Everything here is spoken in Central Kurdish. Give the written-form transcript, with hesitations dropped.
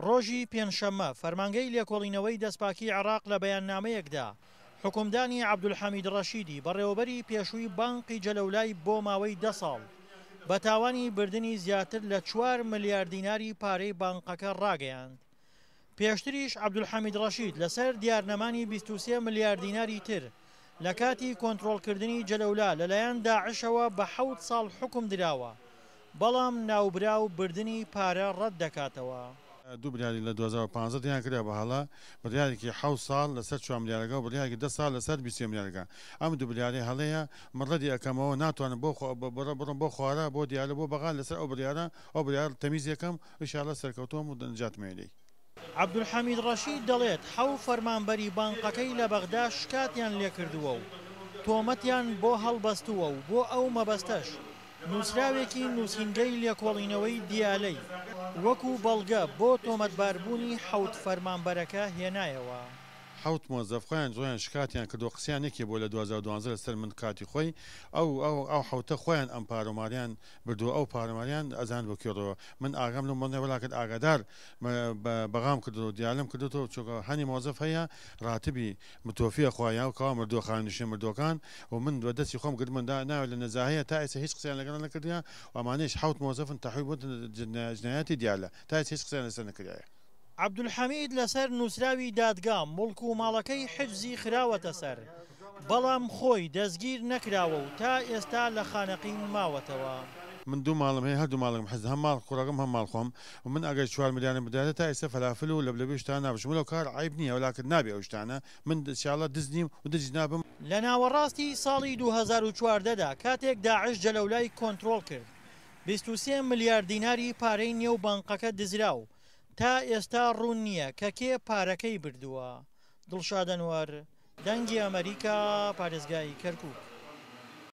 ڕۆژی پێنجشەممە فەرمانگەی لێکۆڵینەوەی دەستپاکی عێراق لە بەیاننامەیەکدا حکومدانی عەبدولحەمید ڕەشیدی بەڕێوەبەری پێشووی بانقی جەلەولای بۆ ماوەی 10 ساڵ بە تاوانی بردننی زیاتر لە 4 ملیارد دیناری پارەی بانقەکە ڕاگەیاند. پێشتریش عەبدولحەمید ڕەشید لەسەر دیارنەمانی 23 ملیارد دیناری تر لە کاتی کۆنتڕۆڵکردنی جەلەولا لەلایەن داعشەوە بە 7 ساڵ حکم دراوە، بەڵام ناوبراو بردننی پارە ڕەت دەکاتەوە. دوو بریاری لە 2015 دیان کرا بە هەڵا بڕیارێکی 7 ساڵ لەسەر 4 ملیارەکە و بڕیارێکی 10 ساڵ لەسەر 20 ملیارەکە. ئەم دوو بریاری هەڵەیە مڕەتی ئەەکەمەوە ناتوانم بڕم بۆ خوارە بۆ دیالە بۆ بەغان لەسەر ئەو بریارە ئەو بریار تەمیز یەکەم ئینشاڵڵا سەرکەوتووەم و نجاتمێنەی. عەبدولحەمید ڕەشید دەڵێت 7 فەرمانبەری بانقەکەی لە بەغدا شکاتیان لێکردووە و تۆمەتیان بۆ هەڵبەستووە و بۆ ئەو مەبەستەش نووسراوێکی نووسینگەی لێکۆڵینەوەی دیالەی وەکو بەڵگە بۆ تۆمەتباربوونی 7 فەرمانبەرەکە هێنایەوە. 7 مۆزەف خۆیان جۆیان شکاتیان کردو قسەیانێکی بۆ لە 2012 لەسەر من کاتی خۆی ئەو حوتە خۆیان ئەم پارۆماریان بردووە ئەو پارۆماریان ئەزان بۆ کێڕەوە من ئاگام لەم بڵێ وەلاکت ئاگادار بەغام کردو دیالم کردوەوە چۆکە هەنی مۆزەف هەیە ڕاتبی متۆفیە خۆیان و کاوا مردووە خانوشێ مردوەکان و من دەستی خۆم گرتمندا ناوێت لە نەزاهەیە تا ئێستا هیچ قسەیان لەگەڵ نەکردیان و ئەمانەیش 7 مۆزەفن تەحویل بۆ جنایەتی دیالە تا هیچ قسەیان لەسەر نەکردایە. عەبدولحەمید لەسەر نووسراوی دادگا مڵک و ماڵەکەی حجزی خراوەتە سەر، بەڵام خۆی دەستگیر نەکراوە و تا ئێستا لە خانەقین ماوەتەوە. من دوو ماڵم هەیە هەردوو ماڵم حەز هەم ماڵ کوڕەکەم هەم ماڵ خۆم و من ئەگەر 4 ملیارم بداتە تا ئێستا فەلافل و لەبلەبێ شتان نابژم لەو کار عیب نییە وەلاکت نابێ ئەو شتانە من ئینشاڵڵا دز نیم و دژ نابم. لە ناوەڕاستی ساڵی 2014دا کاتێک داعش جەلەولای کۆنتڕۆڵ کرد 23 ملیارد دیناری پارەی نێو بانقەکە دزراو، تا ئێستا ڕوون نییە کە کێ پارەکەی بردووە. دڵشاد ئەنوەر، دەنگی ئەمریکا، پارێزگای کەرکووک.